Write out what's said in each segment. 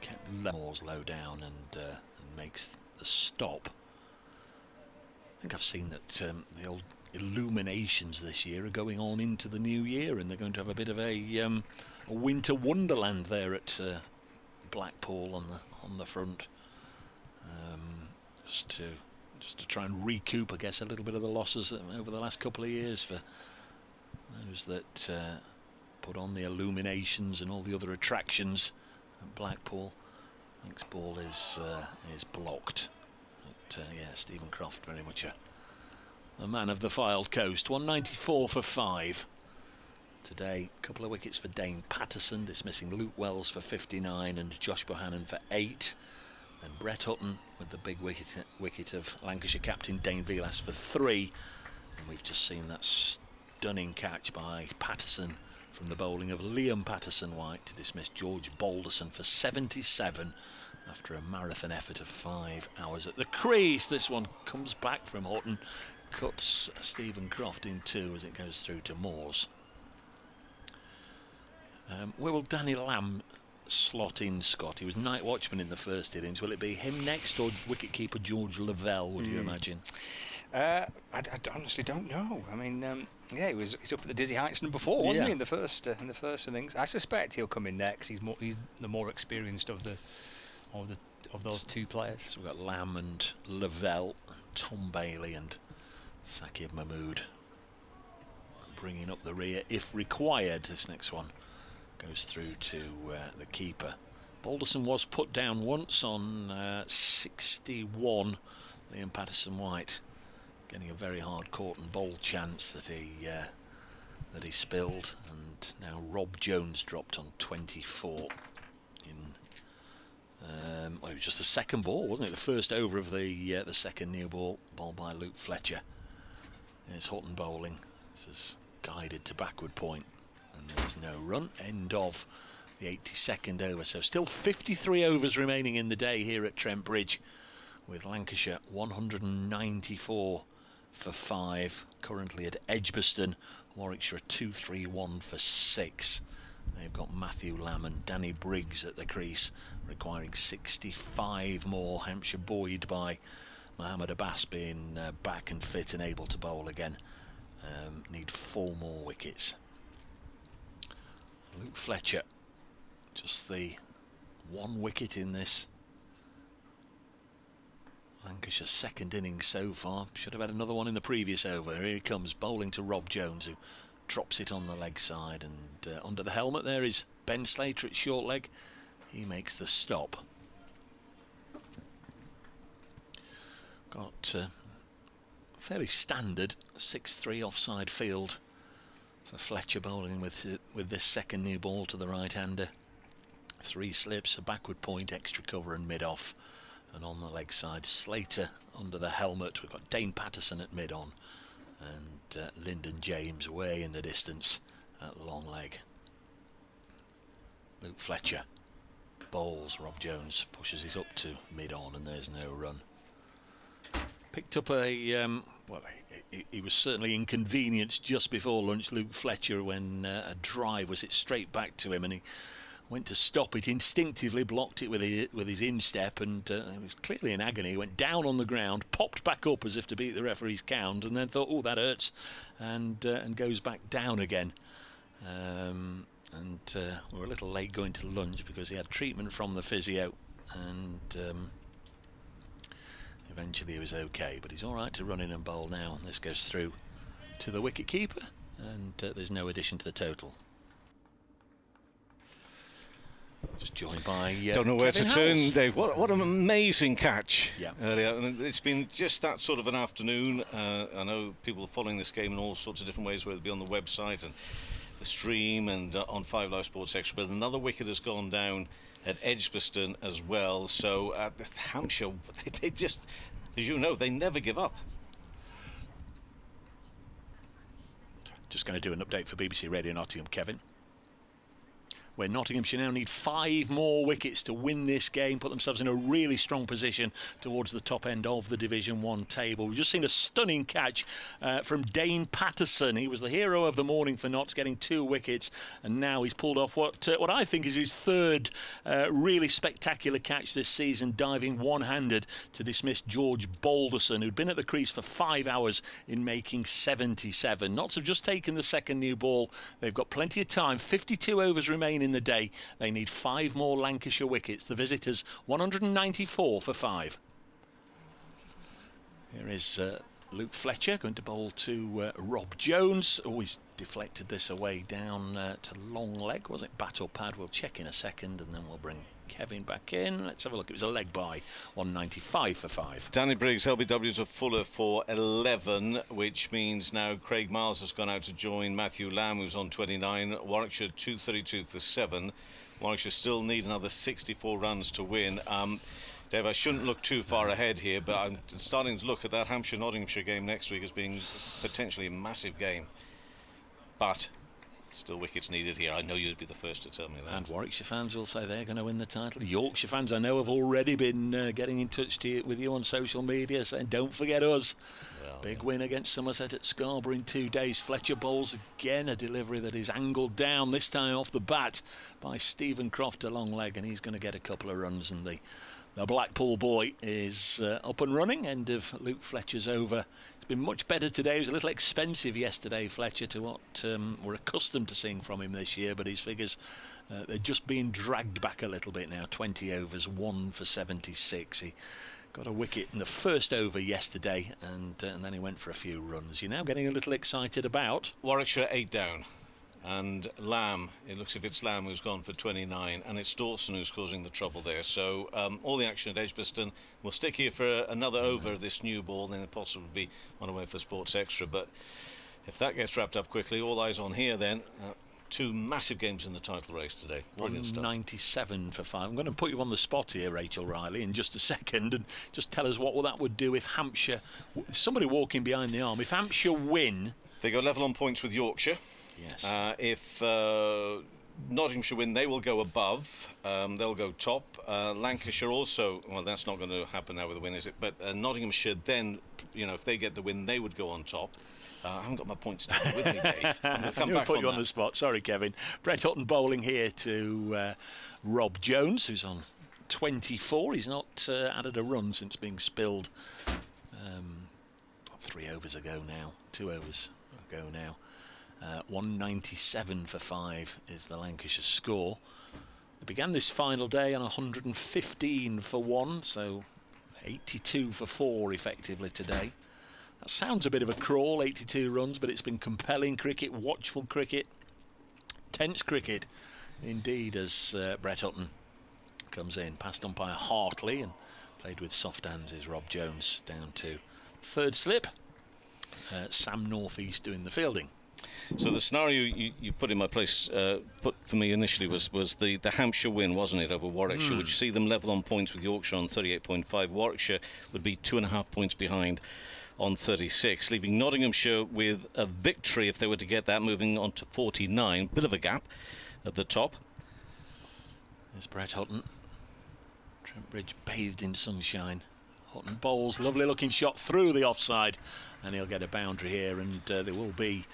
kept Moores low down and makes the stop. I think I've seen that the old illuminations this year are going on into the new year, and they're going to have a bit of a winter wonderland there at Blackpool on the front, just to try and recoup, I guess, a little bit of the losses over the last couple of years for those that put on the illuminations and all the other attractions at Blackpool. Next ball is blocked. But yeah, Stephen Croft very much a man of the Fylde Coast. 194 for 5 today. A couple of wickets for Dane Patterson, dismissing Luke Wells for 59 and Josh Bohannon for 8. And Brett Hutton with the big wicket of Lancashire captain Dane Vilas for 3. And we've just seen that stunning catch by Patterson from the bowling of Liam Patterson-White to dismiss George Balderson for 77 after a marathon effort of 5 hours at the crease. This one comes back from Hutton, cuts Stephen Croft in two as it goes through to Moores. Where will Danny Lamb slot in, Scott? He was night watchman in the first innings. Will it be him next or wicketkeeper George Lavelle, would you imagine? I honestly don't know. I mean, yeah, he's up at the dizzy heights number 4, wasn't he, in the first innings? I suspect he'll come in next. He's the more experienced of those two players. So we've got Lamb and Lavelle, and Tom Bailey and Saqib Mahmood bringing up the rear if required. This next one goes through to the keeper. Balderson was put down once on 61. Liam Patterson-White getting a very hard court and bowl chance that he spilled, and now Rob Jones dropped on 24 in well, it was just the second ball, wasn't it? The first over of the second new ball by Luke Fletcher. There's Hutton bowling. This is guided to backward point, and there's no run. End of the 82nd over. So still 53 overs remaining in the day here at Trent Bridge, with Lancashire 194 for 5 currently at Edgbaston. Warwickshire 231 for 6. They've got Matthew Lamb and Danny Briggs at the crease, requiring 65 more. Hampshire buoyed by Mohammed Abbas being back and fit and able to bowl again. Need 4 more wickets. Luke Fletcher, just the 1 wicket in this Lancashire second innings so far. Should have had another one in the previous over. Here he comes, bowling to Rob Jones, who drops it on the leg side, and under the helmet there is Ben Slater at short leg. He makes the stop. Got fairly standard 6-3 offside field for Fletcher bowling with this second new ball to the right-hander. 3 slips, a backward point, extra cover and mid-off. And on the leg side, Slater under the helmet. We've got Dane Patterson at mid-on, and Lyndon James way in the distance at long leg. Luke Fletcher bowls. Rob Jones pushes it up to mid-on, and there's no run. Picked up a well, he was certainly inconvenienced just before lunch, Luke Fletcher, when a drive was hit straight back to him, and he went to stop it, instinctively blocked it with his instep, and he was clearly in agony. He went down on the ground, popped back up as if to beat the referee's count, and then thought, oh, that hurts, and goes back down again. And we were a little late going to lunch because he had treatment from the physio, and eventually he was okay, but he's all right to run in and bowl now. This goes through to the wicket keeper, and there's no addition to the total. Just joined by don't know where Kevin to turn, Howells. Dave. What an amazing catch earlier. Yeah. It's been just that sort of an afternoon. I know people are following this game in all sorts of different ways, whether it be on the website and the stream and on 5 Live Sports Extra. But another wicket has gone down at Edgbaston as well. So the Hampshire, they just, as you know, they never give up. Just going to do an update for BBC Radio Nottingham, Kevin. where Nottinghamshire now need 5 more wickets to win this game, put themselves in a really strong position towards the top end of the Division 1 table. We've just seen a stunning catch from Dane Patterson. He was the hero of the morning for Notts, getting 2 wickets, and now he's pulled off what I think is his 3rd really spectacular catch this season, diving one-handed to dismiss George Balderson, who'd been at the crease for 5 hours in making 77. Notts have just taken the 2nd new ball. They've got plenty of time. 52 overs remain in the day. They need 5 more Lancashire wickets. The visitors 194 for 5. Here is Luke Fletcher going to bowl to Rob Jones. Always deflected this away down to long leg. Was it bat or pad? We'll check in a second, and then we'll bring Kevin back in. Let's have a look. It was a leg by, 195 for 5. Danny Briggs, LBW to Fuller for 11, which means now Craig Miles has gone out to join Matthew Lamb, who's on 29. Warwickshire 232 for 7. Warwickshire still need another 64 runs to win. Dave, I shouldn't look too far ahead here, but I'm starting to look at that Hampshire-Nottinghamshire game next week as being potentially a massive game. But still wickets needed here. I know you'd be the first to tell me that. And Warwickshire fans will say they're going to win the title. Yorkshire fans, I know, have already been getting in touch with you on social media saying, don't forget us. Well, big win against Somerset at Scarborough in 2 days. Fletcher bowls again, a delivery that is angled down, this time off the bat by Stephen Croft, a long leg, and he's going to get a couple of runs, and the Blackpool boy is up and running. End of Luke Fletcher's over. It's been much better today. It was a little expensive yesterday, Fletcher, to what we're accustomed to seeing from him this year, but his figures, they're just being dragged back a little bit now. 20 overs, 1 for 76. He got a wicket in the first over yesterday, and then he went for a few runs. You're now getting a little excited about Warwickshire 8 down. And Lamb, it looks if it's Lamb who's gone for 29, and it's Dawson who's causing the trouble there. So all the action at Edgbaston. We'll stick here for another over of this new ball, then it possibly be on the way for Sports Extra. But if that gets wrapped up quickly, all eyes on here then. 2 massive games in the title race today. Brilliant 197 for 5. I'm going to put you on the spot here, Rachel Riley, in just a second, and just tell us what that would do if Hampshire, somebody walking behind the arm, if Hampshire win. They go level on points with Yorkshire. Yes. If Nottinghamshire win, they will go above. They'll go top. Lancashire also. Well, that's not going to happen now with the win, is it? But Nottinghamshire then, if they get the win, they would go on top. I haven't got my points down with me, Dave. I'm going to come back put on you that. on the spot. Sorry, Kevin. Brett Hutton bowling here to Rob Jones, who's on 24. He's not added a run since being spilled 3 overs ago now. 2 overs ago now. 197 for 5 is the Lancashire score. They began this final day on 115 for 1, so 82 for 4 effectively today. That sounds a bit of a crawl, 82 runs, but it's been compelling cricket, watchful cricket, tense cricket indeed, as Brett Hutton comes in. Past umpire Hartley and played with soft hands is Rob Jones down to 3rd slip. Sam Northeast doing the fielding. So the scenario you put in my place, put for me initially was the Hampshire win, wasn't it, over Warwickshire, which see them level on points with Yorkshire on 38.5. Warwickshire would be 2.5 points behind on 36, leaving Nottinghamshire with a victory if they were to get that, moving on to 49. Bit of a gap at the top. There's Brett Hutton. Trent Bridge bathed in sunshine. Hutton bowls, lovely looking shot through the offside, and he'll get a boundary here, and there will be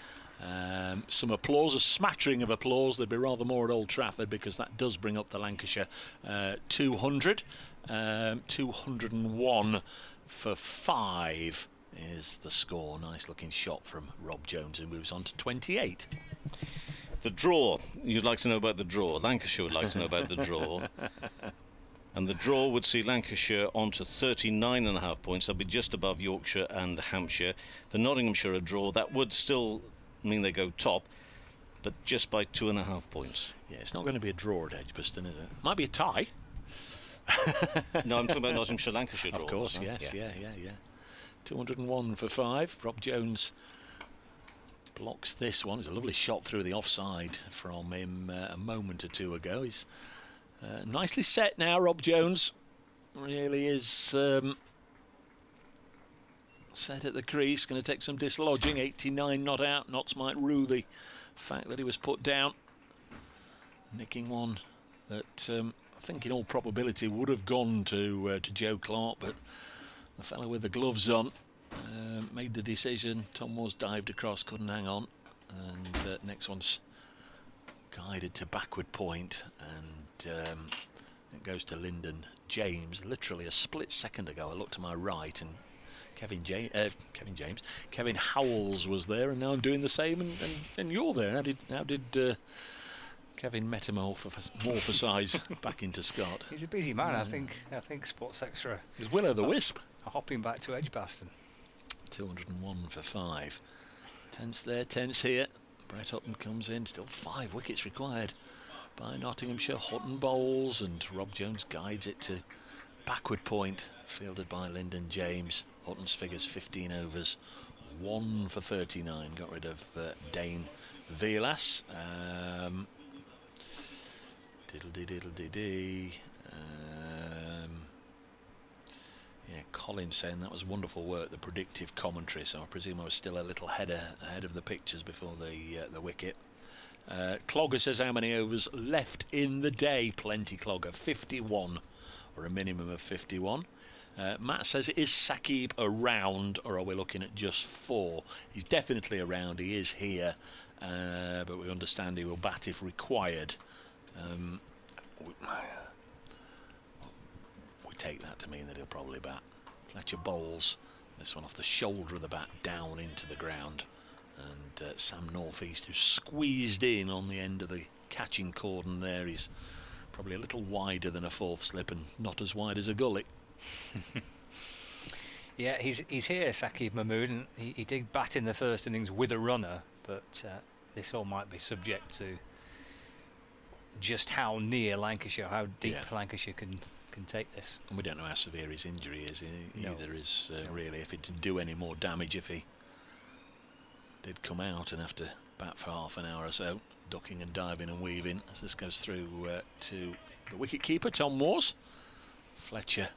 some applause, a smattering of applause. There'd be rather more at Old Trafford, because that does bring up the Lancashire 200. 201 for 5 is the score. Nice looking shot from Rob Jones, who moves on to 28. The draw, you'd like to know about the draw. Lancashire would like to know about the draw. And the draw would see Lancashire on to 39.5 points. They'll be just above Yorkshire and Hampshire. For Nottinghamshire, a draw, that would still mean they go top, but just by 2.5 points. Yeah, it's not going to be a draw at Edgbaston, is it? Might be a tie. No, I'm talking about Nottinghamshire Lancashire draw. Of course, yes, yeah. 201 for 5. Rob Jones blocks this one. It's a lovely shot through the offside from him a moment or two ago. He's nicely set now, Rob Jones. Really is set at the crease. Going to take some dislodging. 89 not out. Notts might rue the fact that he was put down. nicking one that I think in all probability would have gone to Joe Clark, but the fellow with the gloves on made the decision. Tom was dived across, couldn't hang on, and next one's guided to backward point, and it goes to Lyndon James. Literally a split second ago I looked to my right and Kevin Howells was there, and now I'm doing the same, and you're there. How did Kevin metamorphosize back into Scott? He's a busy man. I think Sports Extra is Willow the Wisp hopping back to Edgbaston. 201 for 5. Tense there, tense here. Brett Hutton comes in. Still 5 wickets required by Nottinghamshire. Hutton bowls, and Rob Jones guides it to backward point, fielded by Lyndon James. Hutton's figures 15 overs, 1 for 39. Got rid of Dane Vilas. Diddle-dee-diddle-dee-dee. Yeah, Colin saying that was wonderful work, the predictive commentary, so I presume I was still a little ahead of the pictures before the wicket. Clogger says how many overs left in the day? Plenty, Clogger. 51, or a minimum of 51. Matt says, is Saqib around, or are we looking at just 4? He's definitely around, he is here, but we understand he will bat if required. We take that to mean that he'll probably bat. Fletcher bowls, this one off the shoulder of the bat down into the ground, and Sam Northeast, who's squeezed in on the end of the catching cordon there, he's probably a little wider than a 4th slip and not as wide as a gullet. Yeah, he's here, Saqib Mahmood, and he did bat in the first innings with a runner, but this all might be subject to just how near Lancashire, how deep Lancashire can take this. And we don't know how severe his injury is either. No. Is really if it did do any more damage, if he did come out and have to bat for half an hour or so, ducking and diving and weaving as this goes through to the wicket keeper Tom Moores. Fletcher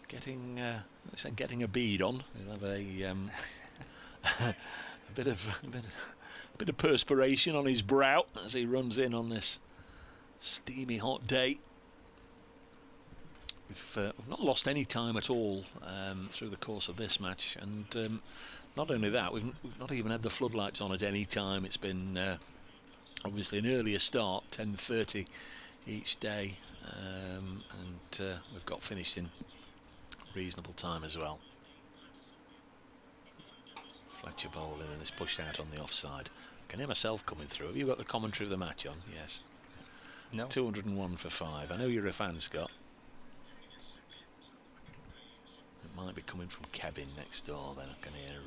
getting a bead on. He'll have a bit of perspiration on his brow as he runs in on this steamy hot day. We've not lost any time at all through the course of this match, and not only that, we've not even had the floodlights on at any time. It's been obviously an earlier start, 10:30 each day, and we've got finished in reasonable time as well. Fletcher bowling and is pushed out on the offside. I can hear myself coming through. Have you got the commentary of the match on? Yes. No. 201 for 5. I know you're a fan, Scott. It might be coming from Kevin next door. Then I can hear.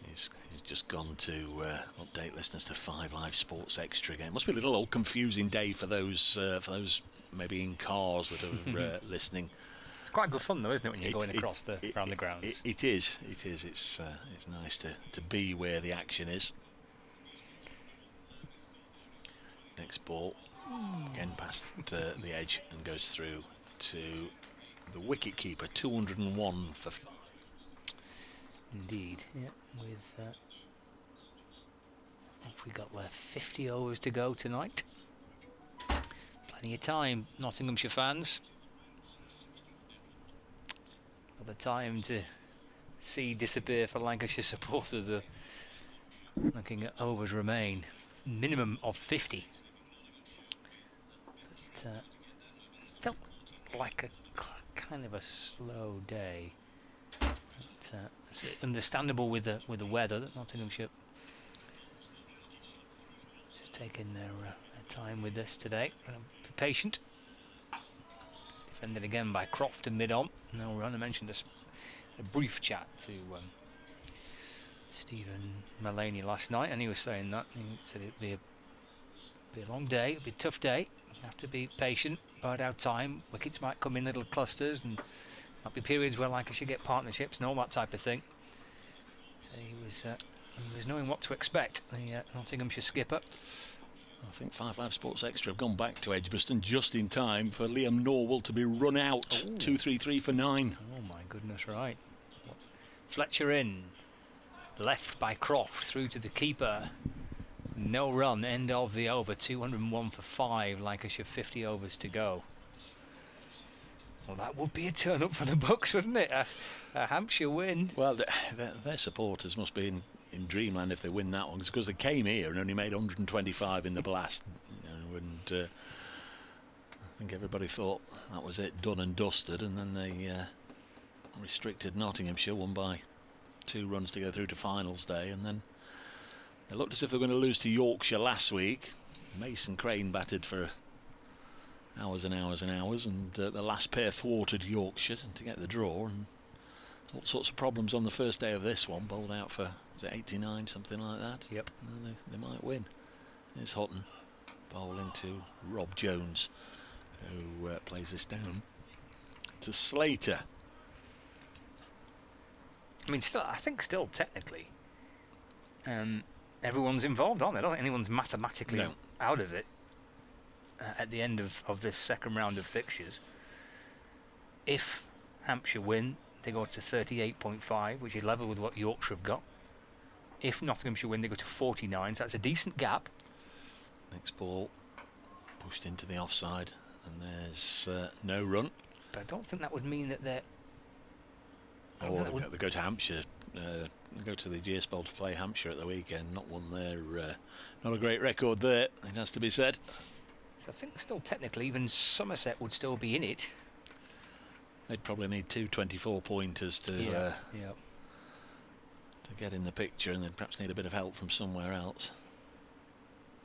He's just gone to update listeners to 5 Live Sports Extra again. Must be a little old confusing day for those maybe in cars that are listening. It's quite good fun though, isn't it, when you're going across around the grounds? It is. It's nice to be where the action is. Next ball again past the edge and goes through to the wicket keeper. 201 for. Indeed, yeah. With what have we got left? 50 overs to go tonight. Plenty of time, Nottinghamshire fans. For the time to see disappear for Lancashire supporters. Looking at overs remain, minimum of 50. But felt like a kind of a slow day. It's understandable with the weather that Nottinghamshire just taking their time with this today. Be patient. Defended again by Croft and mid-on. No run. I mentioned a brief chat to Stephen Mullaney last night, and he was saying that he said it'd be a long day, it'd be a tough day. You have to be patient, bide out time. Wickets might come in little clusters, and might be periods where Lancashire get partnerships and all that type of thing. So he was knowing what to expect, the Nottinghamshire skipper. I think 5 Live Sports Extra have gone back to Edgbaston just in time for Liam Norwell to be run out. 2-3-3 for 9. Oh my goodness, right. Fletcher in, left by Croft through to the keeper. No run, end of the over, 201 for 5, Lancashire 50 overs to go. Well, that would be a turn up for the Bucks, wouldn't it? A Hampshire win. Well, their supporters must be in dreamland if they win that one, because they came here and only made 125 in the blast. And I think everybody thought that was it, done and dusted, and then they restricted Nottinghamshire, won by 2 runs to go through to finals day, and then they looked as if they were going to lose to Yorkshire last week. Mason Crane batted for hours and hours and hours, and the last pair thwarted Yorkshire to get the draw, and all sorts of problems on the first day of this one. Bowled out for, was it 89, something like that? Yep. They might win. There's Hutton bowling to Rob Jones, who plays this down to Slater. I mean, I think still technically, everyone's involved, aren't they? I don't think anyone's mathematically out of it at the end of this second round of fixtures. If Hampshire win, they go to 38.5, which is level with what Yorkshire have got. If Nottinghamshire win, they go to 49, so that's a decent gap. Next ball pushed into the offside, and there's no run. But I don't think that would mean that they're... They go to Hampshire. They go to the GS Bowl to play Hampshire at the weekend. Not one there. Not a great record there, it has to be said. So I think still technically even Somerset would still be in it. They'd probably need 2 24-pointers to get in the picture, and they'd perhaps need a bit of help from somewhere else.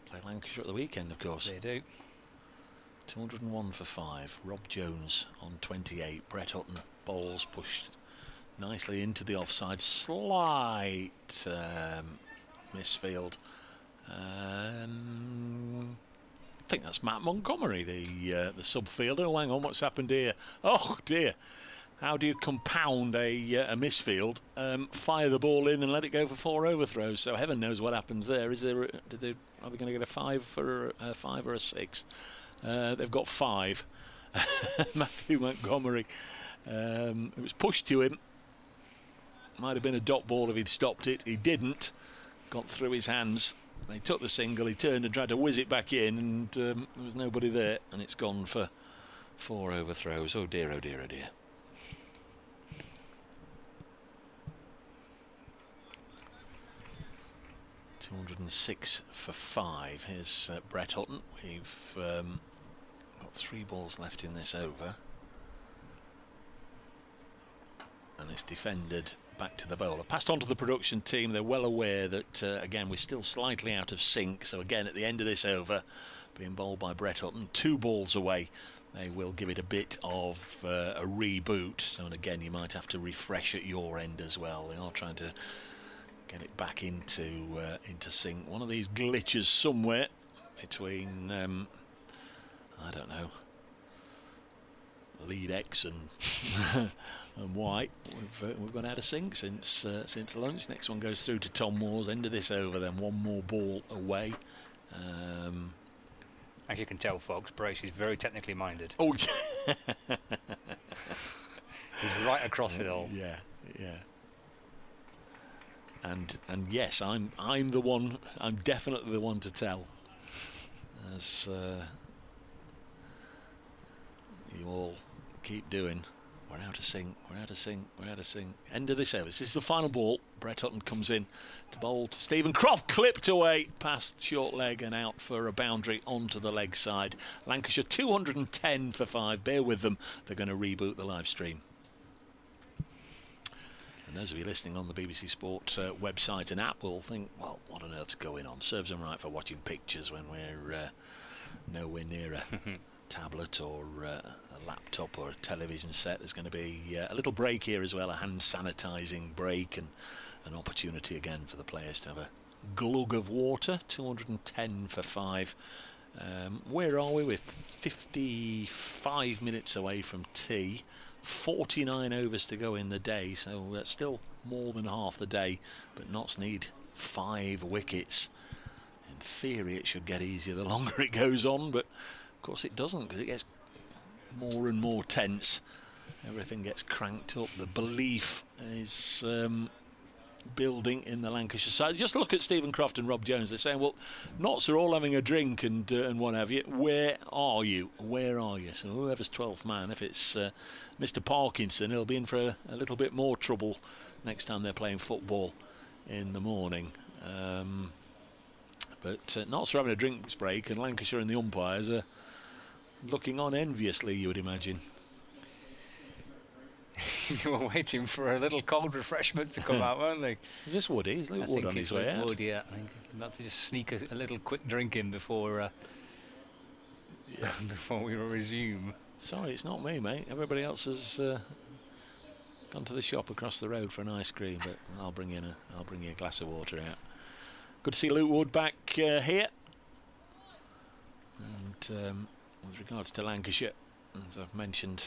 Play Lancashire at the weekend, of course. They do. 201 for 5. Rob Jones on 28. Brett Hutton bowls pushed nicely into the offside. Slight misfield. I think that's Matt Montgomery, the subfielder. Oh, hang on, what's happened here? Oh dear! How do you compound a misfield? Fire the ball in and let it go for 4 overthrows. So heaven knows what happens there. Is there? Are they going to get a 5 or a 6? They've got 5. Matthew Montgomery. It was pushed to him. Might have been a dot ball if he'd stopped it. He didn't. Got through his hands. They took the single. He turned and tried to whiz it back in, and there was nobody there, and it's gone for 4 overthrows. Oh dear, oh dear, oh dear. .206 for 5. Here's Brett Hutton. We've got 3 balls left in this over, and it's defended back to the bowler. Passed on to the production team. They're well aware that again we're still slightly out of sync, so again at the end of this over, being bowled by Brett Hutton, 2 balls away, they will give it a bit of a reboot. So, and again you might have to refresh at your end as well. They are trying to get it back into sync. One of these glitches somewhere between I don't know, lead X and and Y. We've gone out of sync since lunch. Next one goes through to Tom Moore's end of this over. Then 1 more ball away. As you can tell, folks, Brace is very technically minded. Oh, he's right across it all. Yeah, yeah. And yes, I'm the one. I'm definitely the one to tell. As you all keep doing. We're out of sync, we're out of sync, we're out of sync. End of this over. This is the final ball. Brett Hutton comes in to bowl to Stephen Croft. Clipped away past short leg and out for a boundary onto the leg side. Lancashire 210 for 5. Bear with them. They're going to reboot the live stream. And those of you listening on the BBC Sport website and app will think, well, what on earth's going on? Serves them right for watching pictures when we're nowhere near a tablet or a laptop or a television set. There's going to be a little break here as well, a hand sanitising break, and an opportunity again for the players to have a glug of water. 210 for 5. Where are we? We're 55 minutes away from tea. 49 overs to go in the day, so that's still more than half the day, but Notts need 5 wickets. In theory it should get easier the longer it goes on, but of course it doesn't, because it gets more and more tense. Everything gets cranked up. The belief is building in the Lancashire side. Just look at Stephen Croft and Rob Jones. They're saying, well, Notts are all having a drink and what have you. Where are you? Where are you? So whoever's 12th man, if it's Mr. Parkinson, he'll be in for a little bit more trouble next time they're playing football in the morning. But Notts are having a drinks break, and Lancashire and the umpires are looking on enviously, you would imagine. You were waiting for a little cold refreshment to come out, weren't they? Is this Woody? Is Luke Wood on his way out? Wood, yeah. I think he's about to just sneak a little quick drink in before before we resume. Sorry, it's not me, mate. Everybody else has gone to the shop across the road for an ice cream, but I'll bring you a glass of water out. Good to see Luke Wood back here. And with regards to Lancashire, as I've mentioned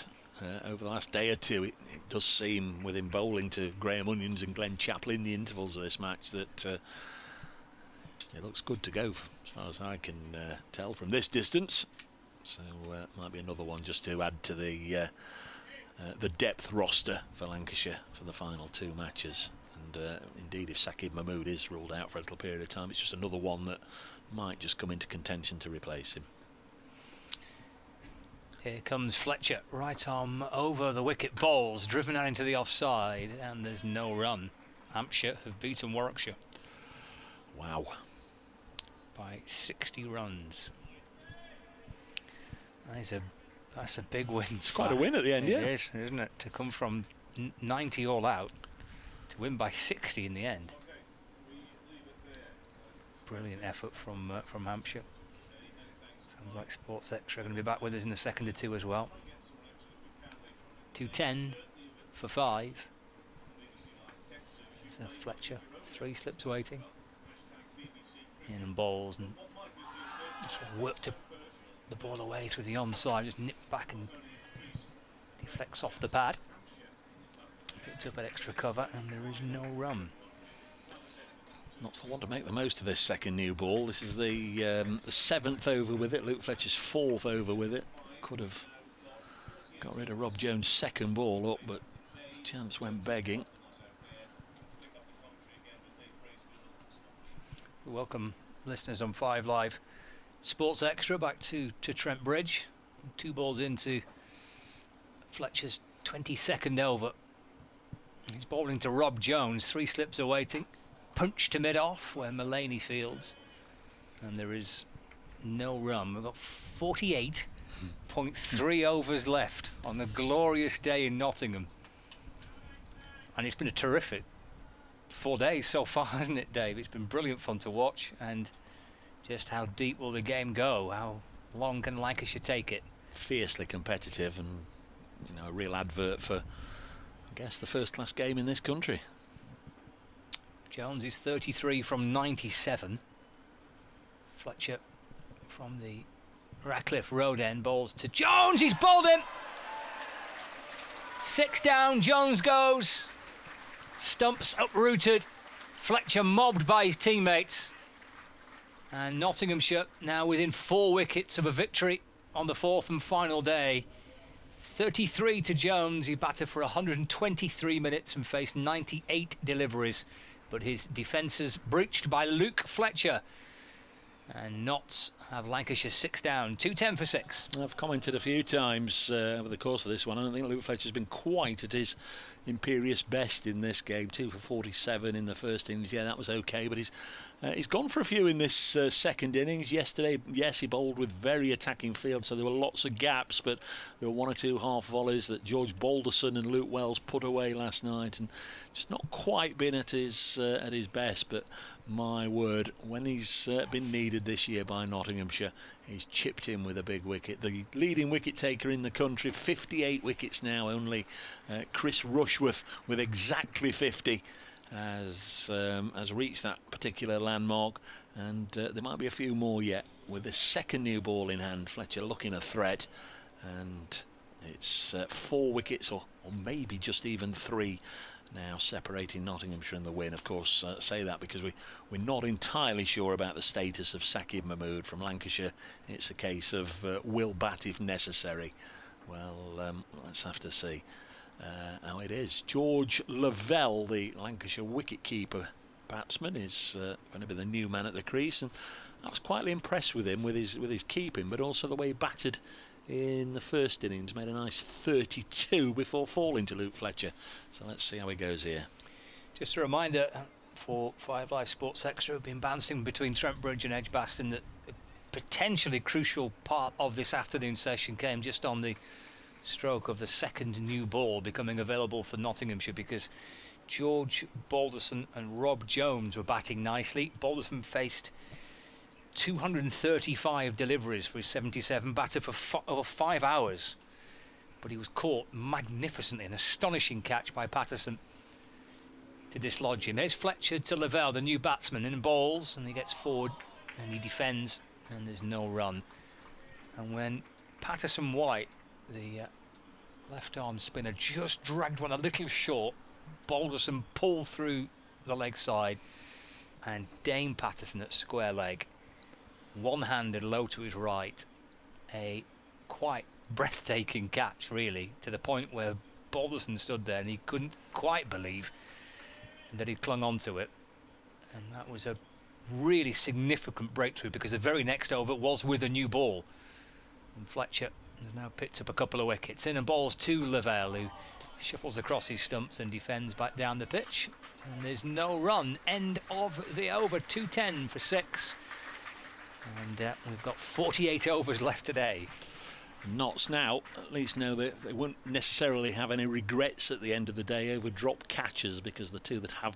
over the last day or two, it does seem, with him bowling to Graham Onions and Glenn Chappell in the intervals of this match, that it looks good to go as far as I can tell from this distance. So might be another one just to add to the depth roster for Lancashire for the final 2 matches. And indeed, if Saqib Mahmood is ruled out for a little period of time, it's just another one that might just come into contention to replace him. Here comes Fletcher, right arm over the wicket, bowls, driven out into the offside, and there's no run. Hampshire have beaten Warwickshire. Wow. By 60 runs. That's a big win. It's quite a win at the end, yeah. It is, isn't it? To come from 90 all out to win by 60 in the end. Brilliant effort from Hampshire. Sounds like Sports Extra are going to be back with us in the second or 2 as well. 210 for 5. So Fletcher, 3 slips waiting. In and bowls, and just worked the ball away through the onside, just nipped back and deflects off the pad. Picked up an extra cover, and there is no run. Not the one to make the most of this second new ball. This is the 7th over with it. Luke Fletcher's 4th over with it. Could have got rid of Rob Jones' second ball up, but the chance went begging. Welcome listeners on 5 Live Sports Extra back to Trent Bridge. 2 balls into Fletcher's 22nd over. He's bowling to Rob Jones, 3 slips awaiting. Punch to mid-off where Mullaney fields, and there is no run. We've got 48.3 overs left on the glorious day in Nottingham, and it's been a terrific 4 days so far, hasn't it, Dave? It's been brilliant fun to watch, and just how deep will the game go? How long can Lancashire take it? Fiercely competitive, and a real advert for, I guess, the first-class game in this country. Jones is 33 from 97. Fletcher from the Ratcliffe Road end bowls to Jones. He's bowled him. 6 down. Jones goes. Stumps uprooted. Fletcher mobbed by his teammates. And Nottinghamshire now within 4 wickets of a victory on the 4th and final day. 33 to Jones. He batted for 123 minutes and faced 98 deliveries. But his defences breached by Luke Fletcher. And Notts have Lancashire 6 down, 210 for 6. I've commented a few times over the course of this one. I don't think Luke Fletcher's been quite at his imperious best in this game. 2 for 47 in the first innings. Yeah, that was okay, but he's gone for a few in this second innings. Yesterday, yes, he bowled with very attacking field, so there were lots of gaps, but there were 1 or 2 half volleys that George Balderson and Luke Wells put away last night, and just not quite been at his best. But my word, when he's been needed this year by Nottinghamshire, he's chipped in with a big wicket. The leading wicket taker in the country, 58 wickets now. Only Chris Rushworth with exactly 50 has reached that particular landmark, and there might be a few more yet. With the second new ball in hand, Fletcher looking a threat, and it's 4 wickets or maybe just even 3 now separating Nottinghamshire and the win. Of course, say that because we're not entirely sure about the status of Saqib Mahmood from Lancashire. It's a case of will bat if necessary. Well, let's have to see. Now it is George Lavelle, the Lancashire wicket-keeper batsman, is going to be the new man at the crease, and I was quietly impressed with him with his keeping, but also the way he batted in the first innings. Made a nice 32 before falling to Luke Fletcher. So let's see how he goes here. Just a reminder for 5 Live Sports Extra, who've been bouncing between Trent Bridge and Edgbaston, that a potentially crucial part of this afternoon session came just on the stroke of the second new ball becoming available for Nottinghamshire, because George Balderson and Rob Jones were batting nicely. Balderson faced 235 deliveries for his 77, batted for over 5 hours, but he was caught magnificently. An astonishing catch by Patterson to dislodge him. Here's Fletcher to Lavelle, the new batsman, in balls, and he gets forward and he defends, and there's no run. And when Patterson White, the left arm spinner, just dragged one a little short, Balderson pulled through the leg side, and Dane Patterson at square leg, one-handed low to his right, a quite breathtaking catch really, to the point where Balderson stood there and he couldn't quite believe that he'd clung on to it. And that was a really significant breakthrough, because the very next over was with a new ball, and Fletcher has now picked up a couple of wickets. In and balls to Lavelle, who shuffles across his stumps and defends back down the pitch, and there's no run. End of the over, 210 for 6, and we've got 48 overs left today. Notts now at least know that they won't necessarily have any regrets at the end of the day over drop catches, because the two that have